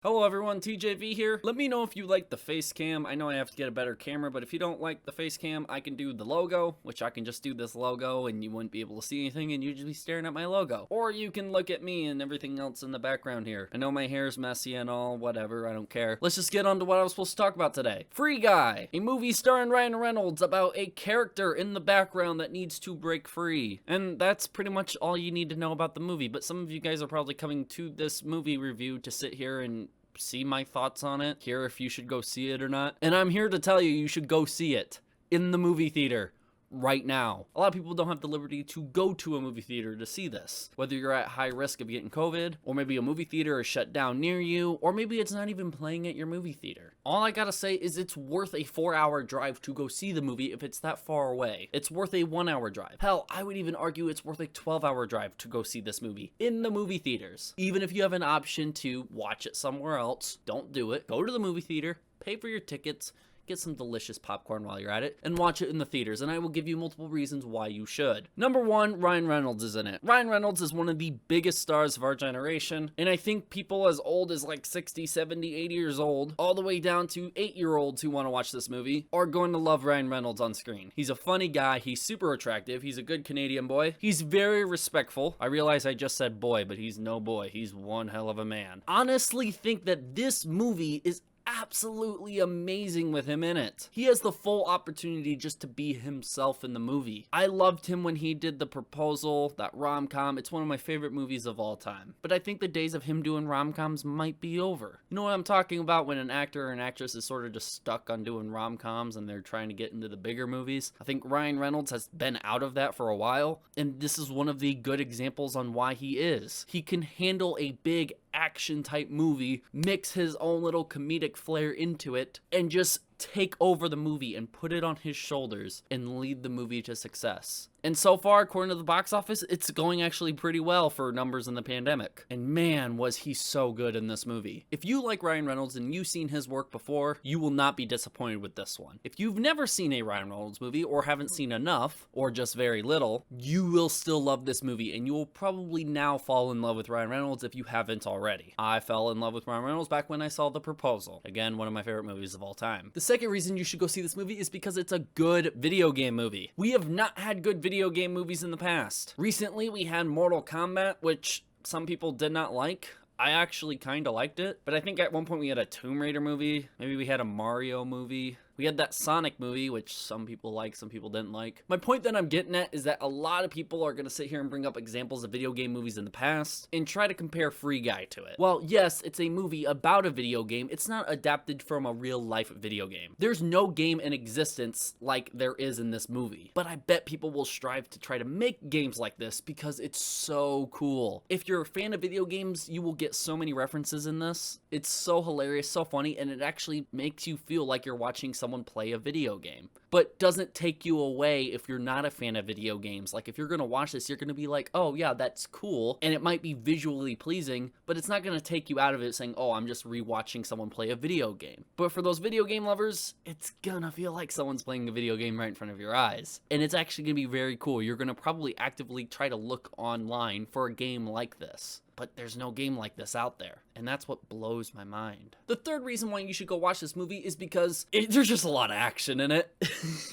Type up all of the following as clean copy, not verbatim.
Hello everyone, TJV here. Let me know if you like the face cam. I know I have to get a better camera, but if you don't like the face cam, I can do the logo, which I can just do this logo and you wouldn't be able to see anything and you'd just be staring at my logo. Or you can look at me and everything else in the background here. I know my hair's messy and all, whatever, I don't care. Let's just get on to what I was supposed to talk about today. Free Guy, a movie starring Ryan Reynolds about a character in the background that needs to break free. And that's pretty much all you need to know about the movie, but some of you guys are probably coming to this movie review to sit here and see my thoughts on it, hear if you should go see it or not. And I'm here to tell you should go see it in the movie theater right now. A lot of people don't have the liberty to go to a movie theater to see this. Whether you're at high risk of getting COVID, or maybe a movie theater is shut down near you, or maybe it's not even playing at your movie theater. All I gotta say is it's worth a 4-hour drive to go see the movie if it's that far away. It's worth a 1-hour drive. Hell, I would even argue it's worth a 12-hour drive to go see this movie in the movie theaters. Even if you have an option to watch it somewhere else, don't do it. Go to the movie theater, pay for your tickets, get some delicious popcorn while you're at it, and watch it in the theaters, and I will give you multiple reasons why you should. Number one, Ryan Reynolds is in it. Ryan Reynolds is one of the biggest stars of our generation, and I think people as old as like 60, 70, 80 years old, all the way down to 8-year-olds who want to watch this movie, are going to love Ryan Reynolds on screen. He's a funny guy, he's super attractive, he's a good Canadian boy, he's very respectful. I realize I just said boy, but he's no boy, he's one hell of a man. Honestly think that this movie is absolutely amazing with him in it. He has the full opportunity just to be himself in the movie. I loved him when he did The Proposal, that rom-com. It's one of my favorite movies of all time. But I think the days of him doing rom-coms might be over. You know what I'm talking about when an actor or an actress is sort of just stuck on doing rom-coms and they're trying to get into the bigger movies? I think Ryan Reynolds has been out of that for a while, and this is one of the good examples on why he is. He can handle a big action type movie, mix his own little comedic flair into it, and just take over the movie and put it on his shoulders and lead the movie to success. And so far, according to the box office, it's going actually pretty well for numbers in the pandemic. And man, was he so good in this movie. If you like Ryan Reynolds and you've seen his work before, you will not be disappointed with this one. If you've never seen a Ryan Reynolds movie or haven't seen enough, or just very little, you will still love this movie and you will probably now fall in love with Ryan Reynolds if you haven't already. I fell in love with Ryan Reynolds back when I saw The Proposal. Again, one of my favorite movies of all time. The second reason you should go see this movie is because it's a good video game movie. We have not had good video game movies in the past. Recently, we had Mortal Kombat, which some people did not like. I actually kind of liked it, but I think at one point we had a Tomb Raider movie. Maybe we had a Mario movie. We had that Sonic movie, which some people like, some people didn't like. My point that I'm getting at is that a lot of people are going to sit here and bring up examples of video game movies in the past and try to compare Free Guy to it. Well, yes, it's a movie about a video game. It's not adapted from a real life video game. There's no game in existence like there is in this movie. But I bet people will strive to try to make games like this because it's so cool. If you're a fan of video games, you will get so many references in this. It's so hilarious, so funny, and it actually makes you feel like you're watching someone play a video game, but doesn't take you away if you're not a fan of video games. Like if you're gonna watch this, you're gonna be like, oh yeah, that's cool, and it might be visually pleasing, but it's not gonna take you out of it saying, oh, I'm just rewatching someone play a video game. But for those video game lovers, it's gonna feel like someone's playing a video game right in front of your eyes, and it's actually gonna be very cool. You're gonna probably actively try to look online for a game like this. But there's no game like this out there, and that's what blows my mind. The third reason why you should go watch this movie is because there's just a lot of action in it.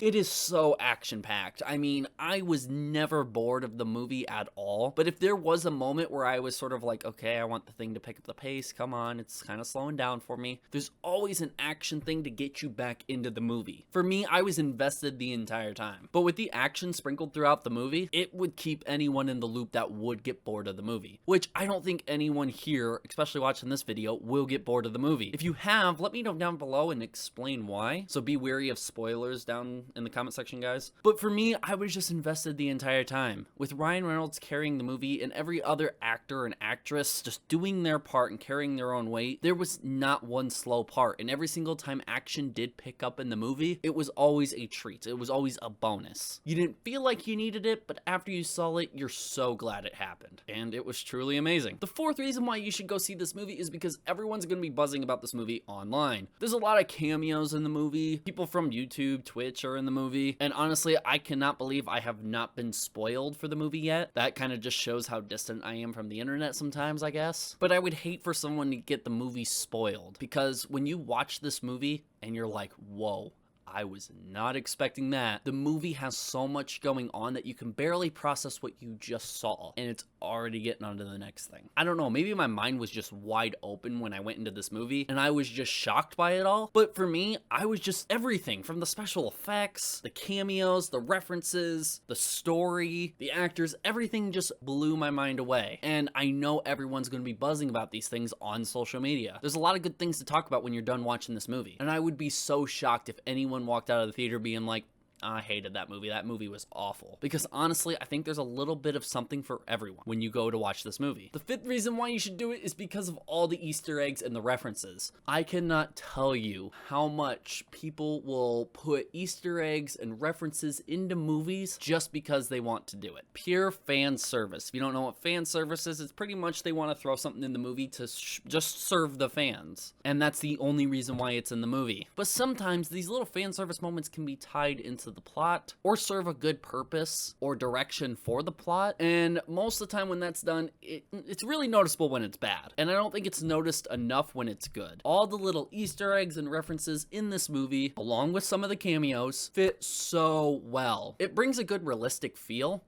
It is so action-packed. I mean, I was never bored of the movie at all, but if there was a moment where I was sort of like, okay, I want the thing to pick up the pace, come on, it's kind of slowing down for me, there's always an action thing to get you back into the movie. For me, I was invested the entire time. But with the action sprinkled throughout the movie, it would keep anyone in the loop that would get bored of the movie, which I don't think anyone here, especially watching this video, will get bored of the movie. If you have, let me know down below and explain why. So be wary of spoilers down in the comment section, guys. But for me, I was just invested the entire time. With Ryan Reynolds carrying the movie and every other actor and actress just doing their part and carrying their own weight, there was not one slow part. And every single time action did pick up in the movie, it was always a treat. It was always a bonus. You didn't feel like you needed it, but after you saw it, you're so glad it happened. And it was truly amazing. amazing. The fourth reason why you should go see this movie is because everyone's gonna be buzzing about this movie online. There's a lot of cameos in the movie. People from YouTube, Twitch are in the movie. And honestly, I cannot believe I have not been spoiled for the movie yet. That kind of just shows how distant I am from the internet sometimes, I guess. But I would hate for someone to get the movie spoiled, because when you watch this movie and you're like, whoa, I was not expecting that. The movie has so much going on that you can barely process what you just saw, and it's already getting on to the next thing. I don't know, maybe my mind was just wide open when I went into this movie, and I was just shocked by it all. But for me, I was just everything from the special effects, the cameos, the references, the story, the actors, everything just blew my mind away. And I know everyone's going to be buzzing about these things on social media. There's a lot of good things to talk about when you're done watching this movie, and I would be so shocked if anyone walked out of the theater being like, I hated that movie. That movie was awful. Because honestly, I think there's a little bit of something for everyone when you go to watch this movie. The fifth reason why you should do it is because of all the Easter eggs and the references. I cannot tell you how much people will put Easter eggs and references into movies just because they want to do it. Pure fan service. If you don't know what fan service is, it's pretty much they want to throw something in the movie to just serve the fans. And that's the only reason why it's in the movie. But sometimes these little fan service moments can be tied into the plot or serve a good purpose or direction for the plot, and most of the time when that's done, it's really noticeable when it's bad, and I don't think it's noticed enough when it's good. All the little Easter eggs and references in this movie, along with some of the cameos, fit so well. It brings a good realistic feel.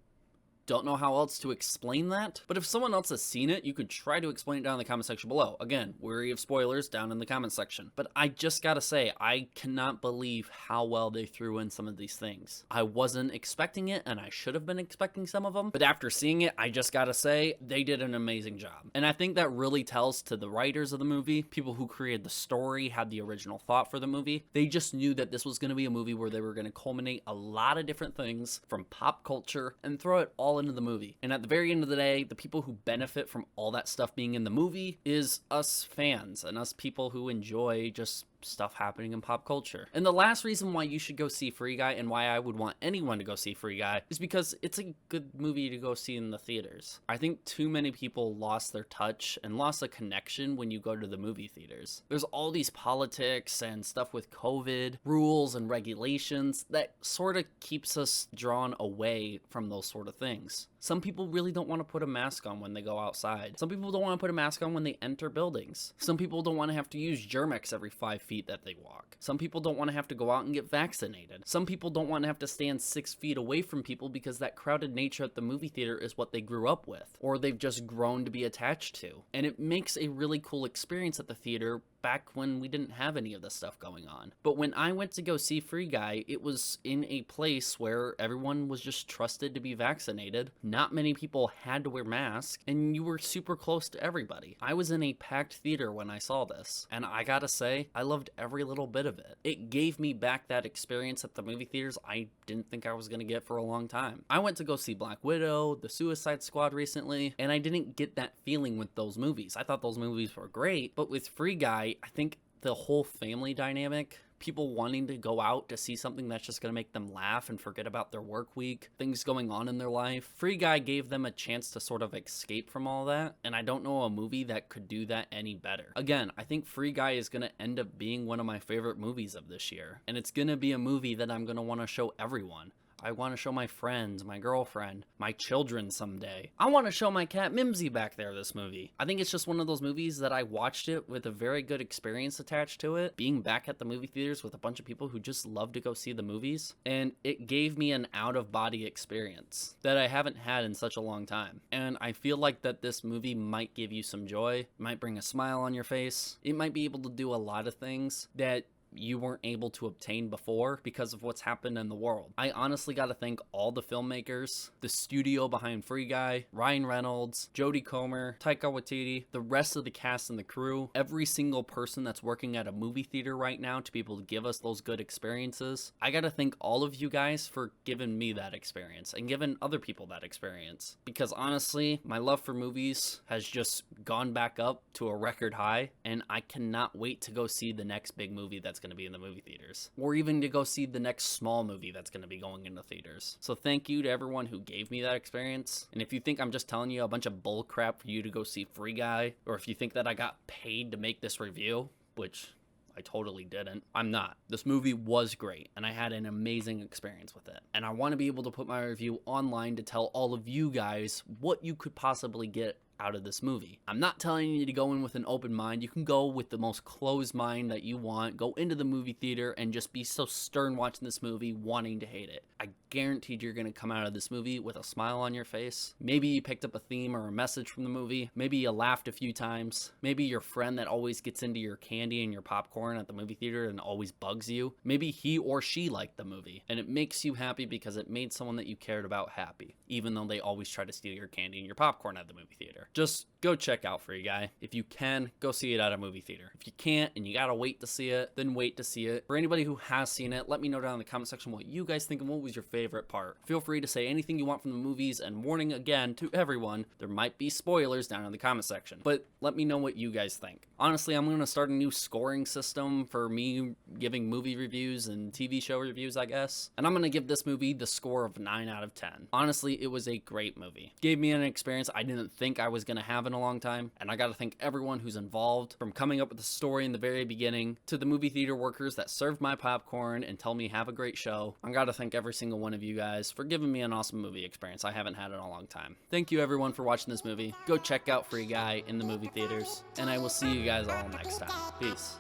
Don't know how else to explain that, but if someone else has seen it, you could try to explain it down in the comment section below. Again, wary of spoilers down in the comment section. But I just gotta say, I cannot believe how well they threw in some of these things. I wasn't expecting it, and I should have been expecting some of them, but after seeing it, I just gotta say, they did an amazing job. And I think that really tells to the writers of the movie, people who created the story, had the original thought for the movie. They just knew that this was gonna be a movie where they were gonna culminate a lot of different things from pop culture and throw it all into the movie. And at the very end of the day, the people who benefit from all that stuff being in the movie is us fans and us people who enjoy just stuff happening in pop culture. And the last reason why you should go see Free Guy, and why I would want anyone to go see Free Guy, is because it's a good movie to go see in the theaters. I think too many people lost their touch and lost a connection when you go to the movie theaters. There's all these politics and stuff with COVID, rules and regulations that sort of keeps us drawn away from those sort of things. Some people really don't want to put a mask on when they go outside. Some people don't want to put a mask on when they enter buildings. Some people don't want to have to use Germ-X every 5 feet that they walk. Some people don't want to have to go out and get vaccinated. Some people don't want to have to stand 6 feet away from people because that crowded nature at the movie theater is what they grew up with, or they've just grown to be attached to. And it makes a really cool experience at the theater back when we didn't have any of this stuff going on. But when I went to go see Free Guy, it was in a place where everyone was just trusted to be vaccinated. Not many people had to wear masks, and you were super close to everybody. I was in a packed theater when I saw this, and I gotta say, I loved every little bit of it. It gave me back that experience at the movie theaters I didn't think I was gonna get for a long time. I went to go see Black Widow, The Suicide Squad recently, and I didn't get that feeling with those movies. I thought those movies were great, but with Free Guy, I think the whole family dynamic, people wanting to go out to see something that's just going to make them laugh and forget about their work week, things going on in their life. Free Guy gave them a chance to sort of escape from all that, and I don't know a movie that could do that any better. Again, I think Free Guy is going to end up being one of my favorite movies of this year, and it's going to be a movie that I'm going to want to show everyone. I want to show my friends, my girlfriend, my children someday. I want to show my cat Mimsy back there this movie. I think it's just one of those movies that I watched it with a very good experience attached to it, being back at the movie theaters with a bunch of people who just love to go see the movies, and it gave me an out-of-body experience that I haven't had in such a long time. And I feel like that this movie might give you some joy, might bring a smile on your face, it might be able to do a lot of things that you weren't able to obtain before because of what's happened in the world. I honestly gotta thank all the filmmakers, the studio behind Free Guy, Ryan Reynolds, Jodie Comer, Taika Waititi, the rest of the cast and the crew, every single person that's working at a movie theater right now to be able to give us those good experiences. I gotta thank all of you guys for giving me that experience and giving other people that experience, because honestly, my love for movies has just gone back up to a record high, and I cannot wait to go see the next big movie that's that's going to be in the movie theaters, or even to go see the next small movie that's going to be going into theaters. So thank you to everyone who gave me that experience. And if you think I'm just telling you a bunch of bull crap for you to go see Free Guy, or if you think that I got paid to make this review, which I totally didn't, I'm not. This movie was great, and I had an amazing experience with it. And I want to be able to put my review online to tell all of you guys what you could possibly get out of this movie. I'm not telling you to go in with an open mind. You can go with the most closed mind that you want. Go into the movie theater and just be so stern watching this movie, wanting to hate it. I guaranteed you're gonna come out of this movie with a smile on your face. Maybe you picked up a theme or a message from the movie. Maybe you laughed a few times. Maybe your friend that always gets into your candy and your popcorn at the movie theater and always bugs you, maybe he or she liked the movie, and it makes you happy because it made someone that you cared about happy, even though they always try to steal your candy and your popcorn at the movie theater. Just go check out Free Guy. If you can, go see it at a movie theater. If you can't and you gotta wait to see it, then wait to see it. For anybody who has seen it, let me know down in the comment section what you guys think and what was your favorite part. Feel free to say anything you want from the movies, and warning again to everyone, there might be spoilers down in the comment section, but let me know what you guys think. Honestly, I'm gonna start a new scoring system for me giving movie reviews and TV show reviews, I guess. And I'm gonna give this movie the score of 9 out of 10. Honestly, it was a great movie. Gave me an experience I didn't think I was gonna have in a long time, and I gotta thank everyone who's involved, from coming up with the story in the very beginning to the movie theater workers that served my popcorn and tell me have a great show. I gotta thank every single one of you guys for giving me an awesome movie experience I haven't had in a long time. Thank you everyone for watching this movie. Go check out Free Guy in the movie theaters, and I will see you guys all next time. Peace.